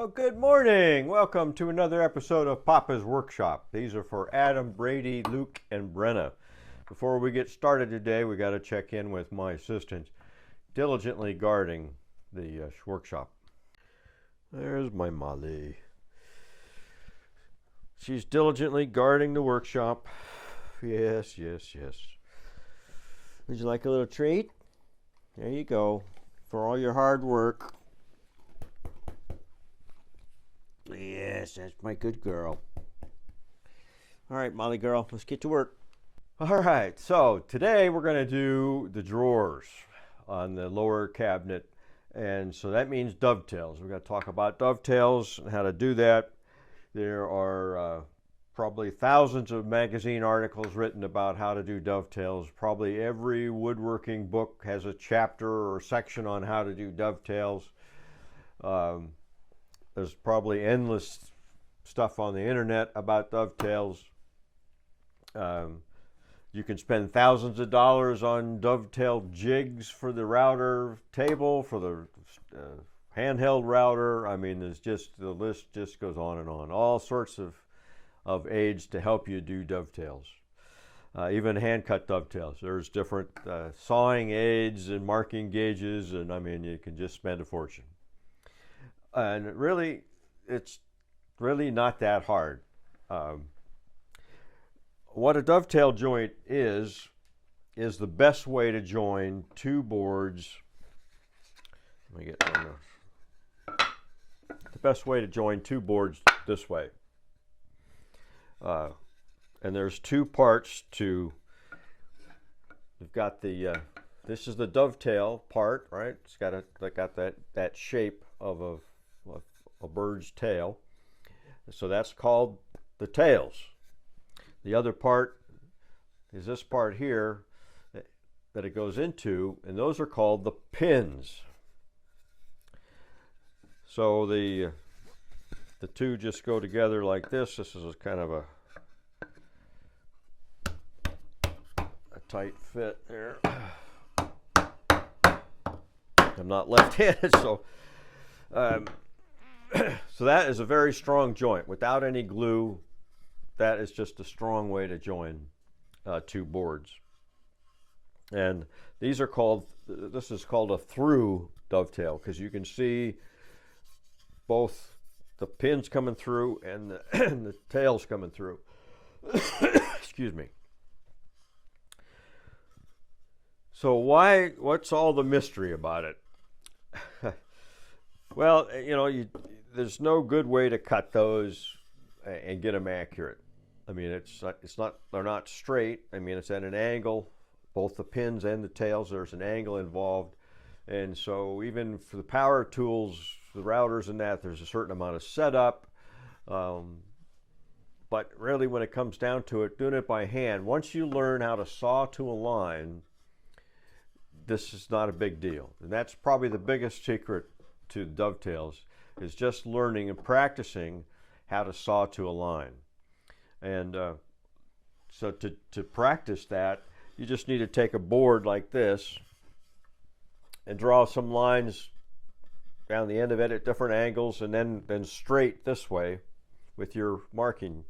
Well, good morning. Welcome to another episode of Papa's Workshop. These are for Adam, Brady, Luke, and Brenna. Before we get started today, we got to check in with my assistant diligently guarding the workshop. There's my Molly. She's diligently guarding the workshop. Yes, yes, yes. Would you like a little treat? There you go. For all your hard work. Yes, that's my good girl. All right, Molly girl, let's get to work. All right, so today we're going to do the drawers on the lower cabinet. And so that means dovetails. We're going to talk about dovetails and how to do that. There are probably thousands of magazine articles written about how to do dovetails. Probably every woodworking book has a chapter or section on how to do dovetails. There's probably endless stuff on the internet about dovetails. You can spend thousands of dollars on dovetail jigs for the router table, for the handheld router. I mean, there's just, the list just goes on and on. All sorts of aids to help you do dovetails. Even hand-cut dovetails. There's different sawing aids and marking gauges, and I mean, you can just spend a fortune. And really, it's really not that hard. What a dovetail joint is the best way to join two boards. Let me get one more. The best way to join two boards this way. And there's two parts to. You've got the. This is the dovetail part, right? It's got that shape of a bird's tail. So that's called the tails. The other part is this part here that it goes into, and those are called the pins. So the two just go together like this. This is kind of a tight fit there. I'm not left-handed, so so that is a very strong joint. Without any glue, that is just a strong way to join two boards. And these are called, this is called a through dovetail, because you can see both the pins coming through and the tails coming through. Excuse me. So what's all the mystery about it? Well, you know, there's no good way to cut those and get them accurate. I mean, they're not straight. I mean, it's at an angle. Both the pins and the tails, there's an angle involved. And so even for the power tools, the routers and that, there's a certain amount of setup. But really, when it comes down to it, doing it by hand, once you learn how to saw to a line, this is not a big deal. And that's probably the biggest secret to dovetails, is just learning and practicing how to saw to a line. And so to practice that, you just need to take a board like this and draw some lines down the end of it at different angles, and then straight this way with your marking.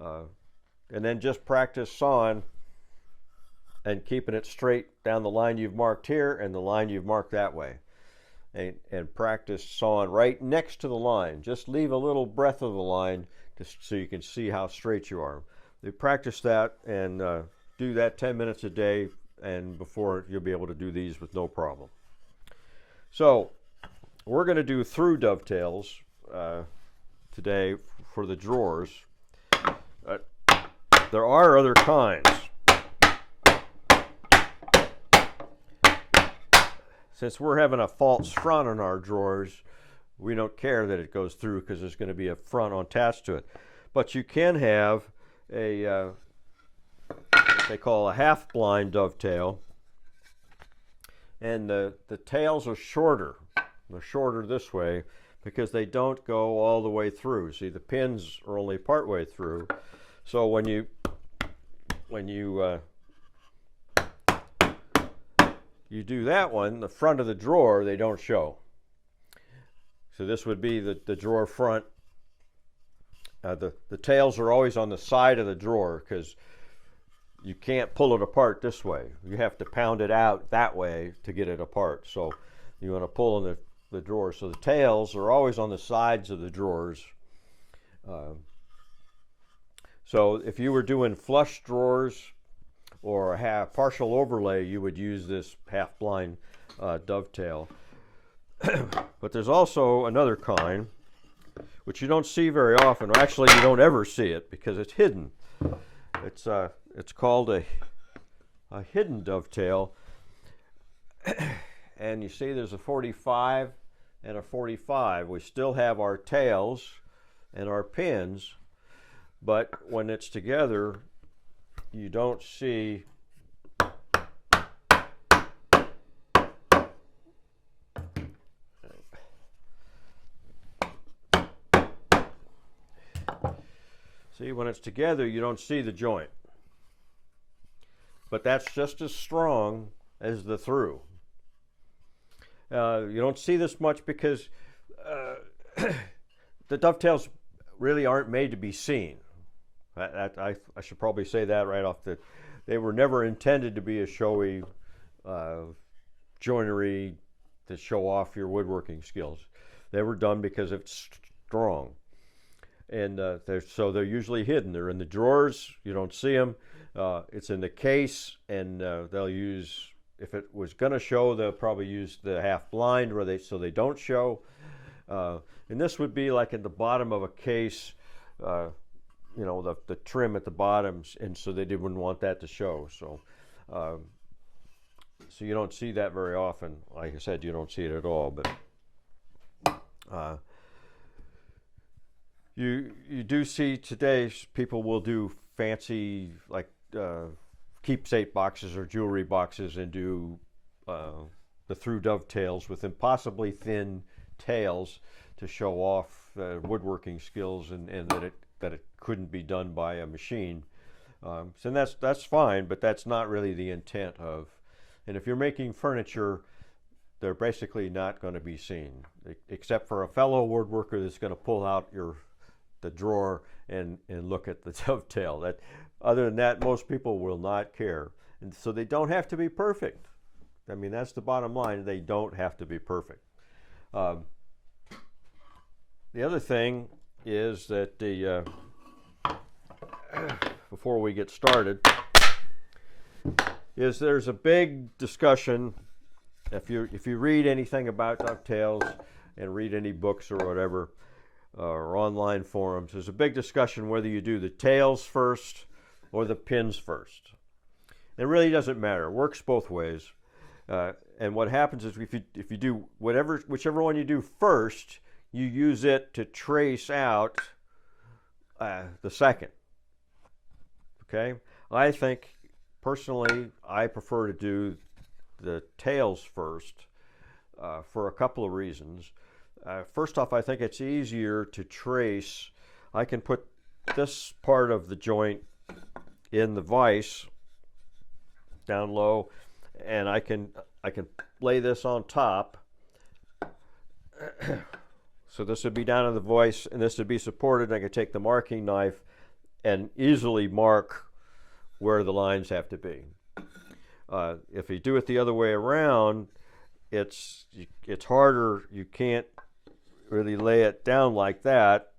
And then just practice sawing and keeping it straight down the line you've marked here and the line you've marked that way. And practice sawing right next to the line. Just leave a little breadth of the line so you can see how straight you are. You practice that and do that 10 minutes a day, and before you'll be able to do these with no problem. So we're going to do through dovetails today for the drawers. There are other kinds. Since we're having a false front on our drawers, we don't care that it goes through because there's going to be a front attached to it. But you can have what they call a half-blind dovetail, and the tails are shorter. They're shorter this way because they don't go all the way through. See, the pins are only part way through. So when you do that one, the front of the drawer, they don't show. So this would be the drawer front. The tails are always on the side of the drawer because you can't pull it apart this way. You have to pound it out that way to get it apart. So you want to pull in the drawer. So the tails are always on the sides of the drawers. So if you were doing flush drawers or a partial overlay, you would use this half-blind dovetail. But there's also another kind, which you don't see very often. Actually, you don't ever see it because it's hidden. It's called a hidden dovetail. And you see there's a 45 and a 45. We still have our tails and our pins, but when it's together, you don't see when it's together, you don't see the joint. But that's just as strong as the through. You don't see this much because the dovetails really aren't made to be seen. I should probably say that right off the. They were never intended to be a showy joinery to show off your woodworking skills. They were done because it's strong, and they're usually hidden. They're in the drawers. You don't see them. It's in the case, and they'll use. If it was going to show, they'll probably use the half blind so they don't show. And this would be like at the bottom of a case, the trim at the bottoms, and so they wouldn't want that to show. So, so you don't see that very often. Like I said, you don't see it at all. But you do see today people will do fancy like keepsake boxes or jewelry boxes and do the through dovetails with impossibly thin tails to show off woodworking skills and that it couldn't be done by a machine. So that's fine, but that's not really the intent of. And if you're making furniture, they're basically not going to be seen, except for a fellow woodworker that's going to pull out the drawer and look at the dovetail. Other than that, most people will not care. And so they don't have to be perfect. I mean, that's the bottom line. They don't have to be perfect. The other thing is that before we get started, there's a big discussion. If you read anything about dovetails and read any books or whatever, or online forums, there's a big discussion whether you do the tails first or the pins first. It really doesn't matter. It works both ways. And what happens is if you do whichever one you do first, you use it to trace out the second. Okay? I think personally I prefer to do the tails first for a couple of reasons. First off, I think it's easier to trace. I can put this part of the joint in the vise down low, and I can lay this on top. So this would be down in the vise, and this would be supported. I could take the marking knife and easily mark where the lines have to be. If you do it the other way around, it's harder. You can't really lay it down like that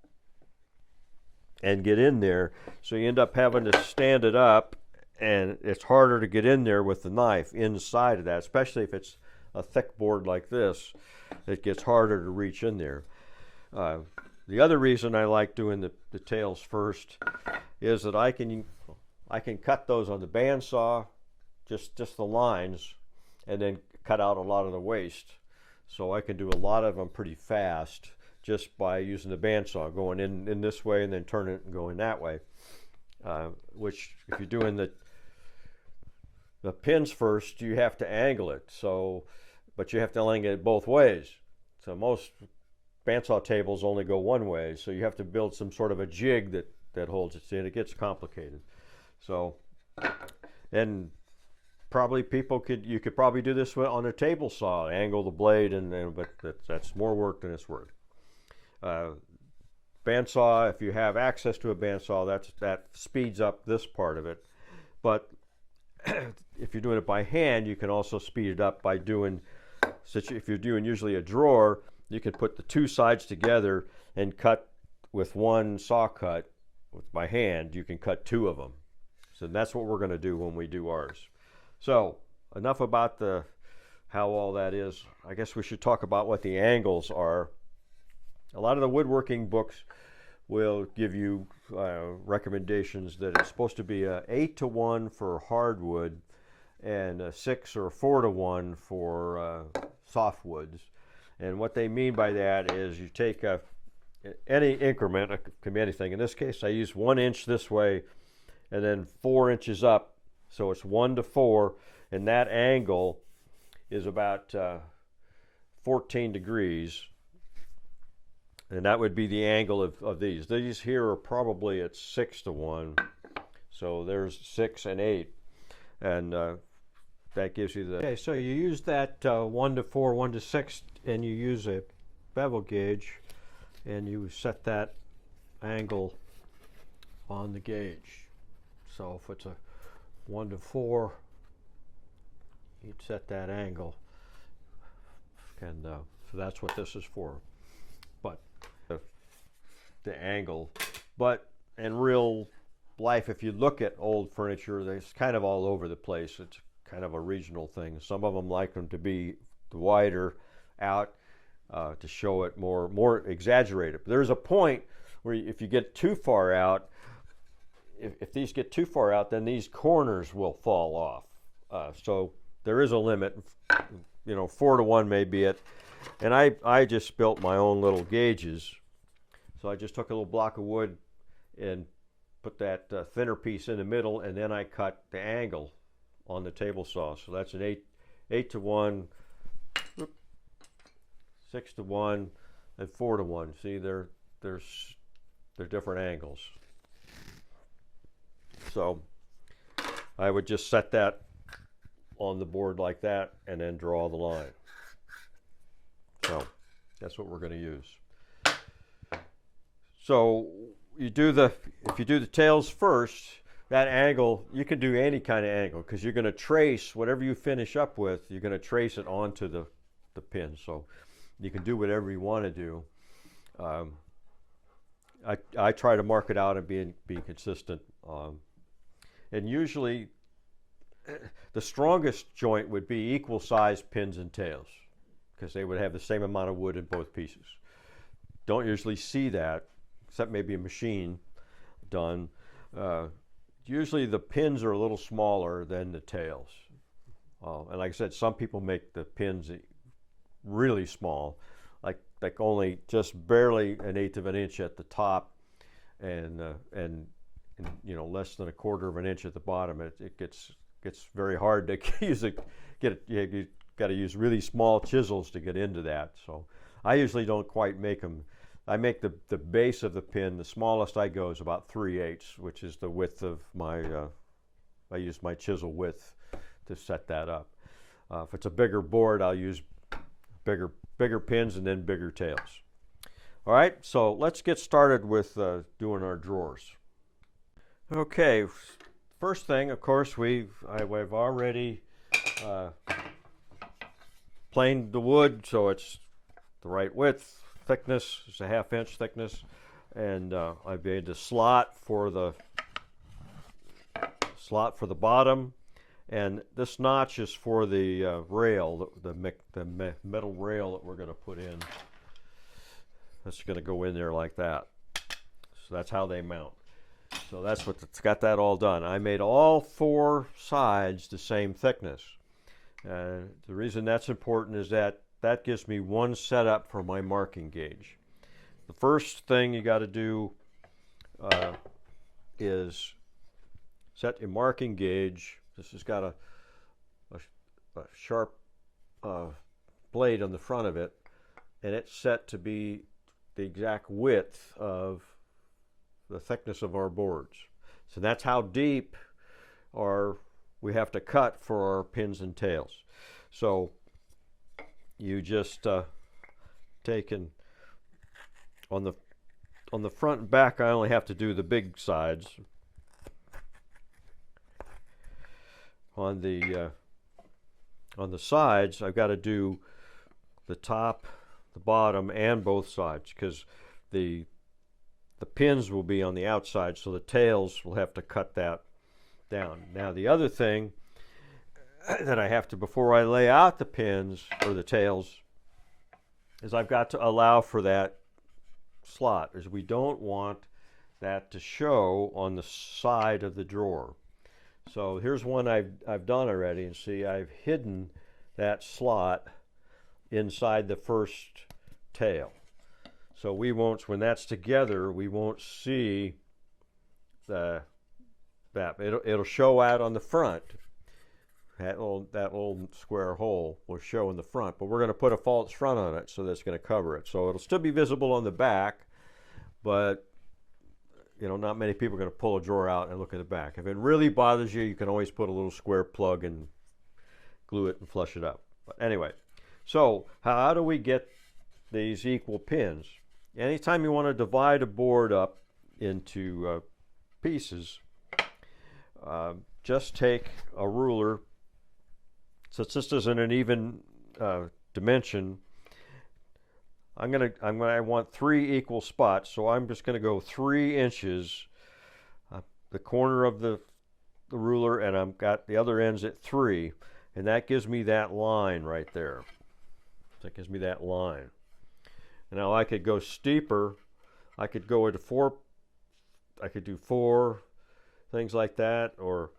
and get in there, so you end up having to stand it up, and it's harder to get in there with the knife inside of that, especially if it's a thick board like this. It gets harder to reach in there. The other reason I like doing the tails first is that I can cut those on the bandsaw, just the lines, and then cut out a lot of the waste. So I can do a lot of them pretty fast just by using the bandsaw, going in this way and then turn it and going that way. Which, if you're doing the pins first, you have to angle it. But you have to angle it both ways. So most bandsaw tables only go one way, so you have to build some sort of a jig that holds it in. It gets complicated. So, and probably you could probably do this on a table saw, angle the blade, but that's more work than it's worth. Bandsaw, if you have access to a bandsaw, that speeds up this part of it. But if you're doing it by hand, you can also speed it up by doing, if you're doing usually a drawer, you can put the two sides together and cut with one saw cut. By hand, you can cut two of them. So that's what we're going to do when we do ours. So enough about how all that is. I guess we should talk about what the angles are. A lot of the woodworking books will give you recommendations that it's supposed to be a 8-to-1 for hardwood and a 6 or 4-to-1 for softwoods. And what they mean by that is you take any increment, it can be anything. In this case, I use 1 inch this way and then 4 inches up. So it's 1-to-4, and that angle is about 14 degrees. And that would be the angle of these. These here are probably at 6-to-1. So there's 6 and 8. And that gives you the... Okay, so you use that 1-to-4, 1-to-6, and you use a bevel gauge, and you set that angle on the gauge. So if it's a 1-to-4, you'd set that angle. And so that's what this is for. But the angle. But in real life, if you look at old furniture, it's kind of all over the place. It's kind of a regional thing. Some of them like them to be wider out to show it more exaggerated. But there's a point where if you get too far out, if these get too far out, then these corners will fall off. So there is a limit. 4-to-1 may be it. And I just built my own little gauges. So I just took a little block of wood and put that thinner piece in the middle, and then I cut the angle on the table saw. So that's an 8-to-1, 6-to-1, and 4-to-1. See, they're different angles. So I would just set that on the board like that and then draw the line. So that's what we're going to use. So if you do the tails first, that angle, you can do any kind of angle because you're going to trace whatever you finish up with, you're going to trace it onto the pin. So you can do whatever you want to do. I try to mark it out and be consistent. And usually the strongest joint would be equal sized pins and tails because they would have the same amount of wood in both pieces. Don't usually see that, except maybe a machine done. Usually the pins are a little smaller than the tails. And like I said, some people make the pins really small, like only just barely 1/8 of an inch at the top, and less than 1/4 of an inch at the bottom. It gets very hard to you got to use really small chisels to get into that. So I usually don't quite make them. I make the base of the pin, the smallest I go is about 3/8, which is the width of my, I use my chisel width to set that up. If it's a bigger board, I'll use bigger pins and then bigger tails. All right, so let's get started with doing our drawers. Okay, first thing, of course, we've already planed the wood so it's the right width. Thickness is a 1/2 inch thickness, and I made the slot for the bottom, and this notch is for the rail, the metal rail that we're going to put in. That's going to go in there like that. So that's how they mount. So that's it's got that all done. I made all 4 sides the same thickness. The reason that's important is that gives me one setup for my marking gauge. The first thing you got to do is set your marking gauge. This has got a sharp blade on the front of it, and it's set to be the exact width of the thickness of our boards. So that's how deep we have to cut for our pins and tails. So you just take and on the front and back, I only have to do the big sides. On the sides, I've got to do the top, the bottom, and both sides, because the pins will be on the outside, so the tails will have to cut that down. Now the other thing that I have to, before I lay out the pins or the tails, is I've got to allow for that slot, as we don't want that to show on the side of the drawer. So here's one I've done already, and see, I've hidden that slot inside the first tail. So we won't, when that's together, we won't see that. It'll show out on the front. That little square hole will show in the front, but we're going to put a false front on it, so that's going to cover it. So it'll still be visible on the back, but not many people are going to pull a drawer out and look at the back. If it really bothers you, you can always put a little square plug and glue it and flush it up. But anyway, so how do we get these equal pins? Anytime you want to divide a board up into pieces, just take a ruler. Since this isn't an even dimension, I want 3 equal spots, so I'm just going to go 3 inches, the corner of the ruler, and I've got the other ends at 3, and that gives me that line right there. That gives me that line. Now I could go steeper. I could go into 4. I could do 4, things like that, or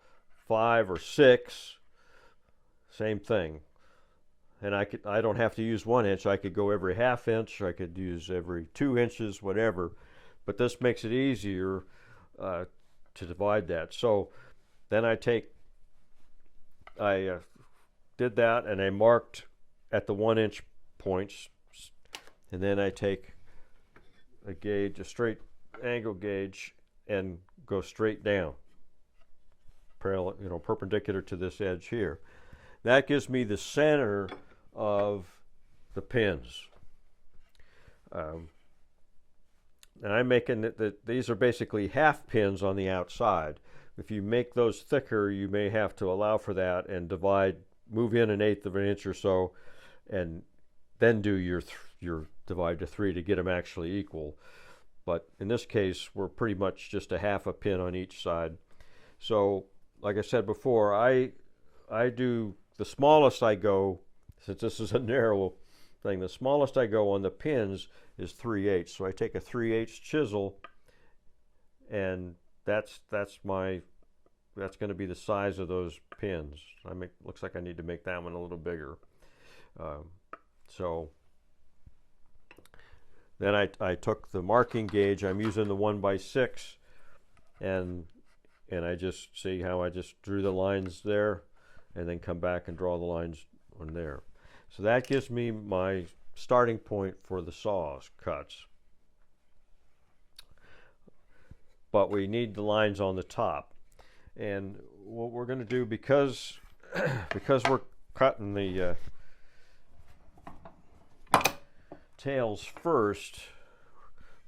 5 or 6. Same thing. And I don't have to use 1 inch. I could go every ½ inch. I could use every 2 inches, whatever. But this makes it easier to divide that. So then I did that, and I marked at the 1 inch points. And then I take a gauge, a straight angle gauge, and go straight down, parallel, perpendicular to this edge here. That gives me the center of the pins. And I'm making that these are basically half pins on the outside. If you make those thicker, you may have to allow for that and move in 1/8 of an inch or so, and then do your divide to 3 to get them actually equal. But in this case, we're pretty much just a ½ a pin on each side. So, like I said before, I do the smallest I go, since this is a narrow thing, the smallest I go on the pins is 3/8. So I take a 3/8 chisel, and that's going to be the size of those pins. Looks like I need to make that one a little bigger. So then I took the marking gauge. I'm using the 1x6, and I just see how I just drew the lines there, and then come back and draw the lines on there. So that gives me my starting point for the saws cuts. But we need the lines on the top. And what we're going to do, because we're cutting the tails first,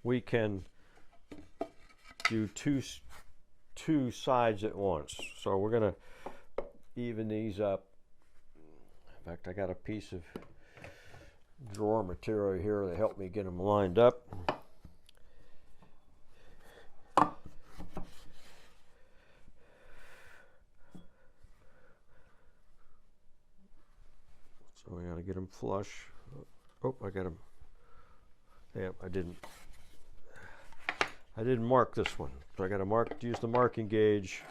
we can do two sides at once. So we're going to even these up. In fact, I got a piece of drawer material here to help me get them lined up. So we got to get them flush. Oh, I got them. Yeah, I didn't mark this one, so I got to use the marking gauge,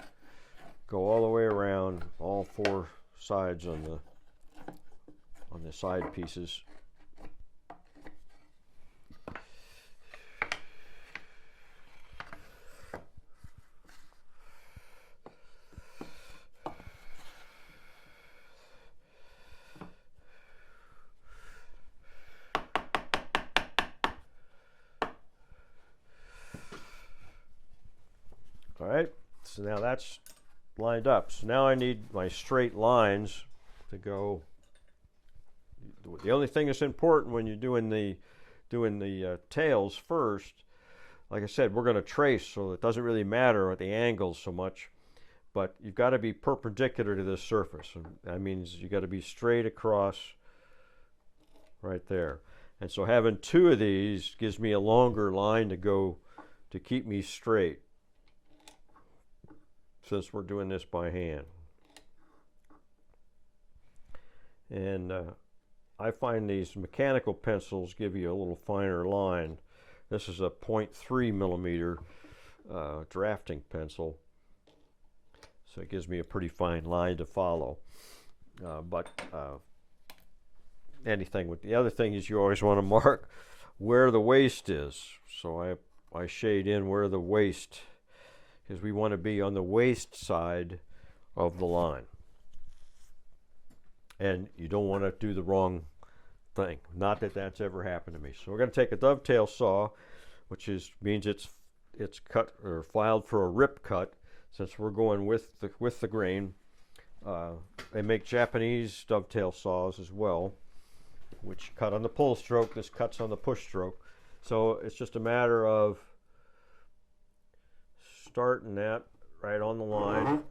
go all the way around all 4 sides on the side pieces. All right, so now that's lined up. So now I need my straight lines to go. The only thing that's important when you're doing the doing the tails first, like I said, we're going to trace, so it doesn't really matter at the angles so much. But you've got to be perpendicular to this surface. That means you got to be straight across right there. And so having two of these gives me a longer line to go to keep me straight, since we're doing this by hand. And I find these mechanical pencils give you a little finer line. This is a 0.3 millimeter drafting pencil. So it gives me a pretty fine line to follow. Anything with the other thing is you always want to mark where the waist is. So I shade in where the waist, because we want to be on the waist side of the line. And you don't want to do the wrong thing. Not that that's ever happened to me. So we're going to take a dovetail saw, which means it's cut or filed for a rip cut, since we're going with the grain. They make Japanese dovetail saws as well, which cut on the pull stroke. This cuts on the push stroke. So it's just a matter of starting that right on the line.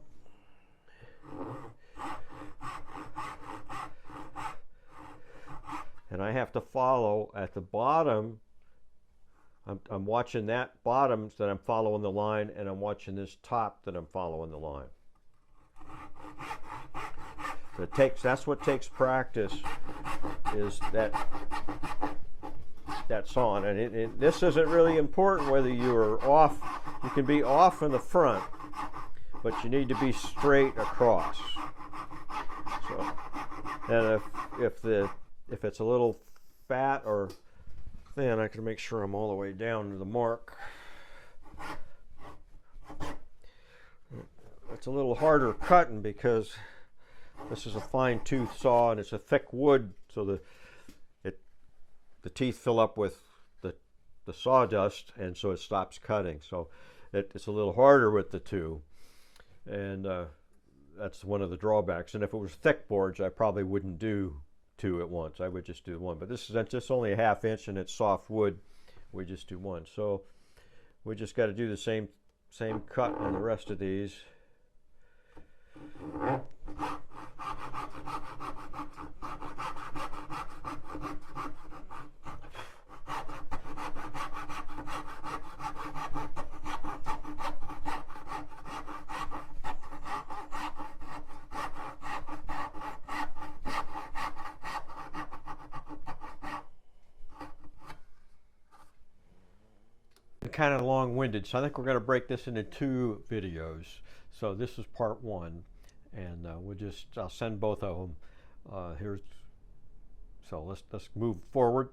And I have to follow at the bottom. I'm watching that bottom that I'm following the line, and I'm watching this top that I'm following the line. So that's what takes practice, is that sawing. And this isn't really important whether you are off. You can be off in the front, but you need to be straight across. So, and if it's a little fat or thin, I can make sure I'm all the way down to the mark. It's a little harder cutting because this is a fine tooth saw and it's a thick wood, so the teeth fill up with the sawdust, and so it stops cutting. So it's a little harder with the two, and that's one of the drawbacks. And if it was thick boards, I probably wouldn't do two at once. I would just do one. But this is just only a 1/2 inch and it's soft wood. We just do one. So we just got to do the same cut on the rest of these. Kind of long-winded, so I think we're going to break this into 2 videos. So this is part 1, and I'll send both of them. So let's move forward.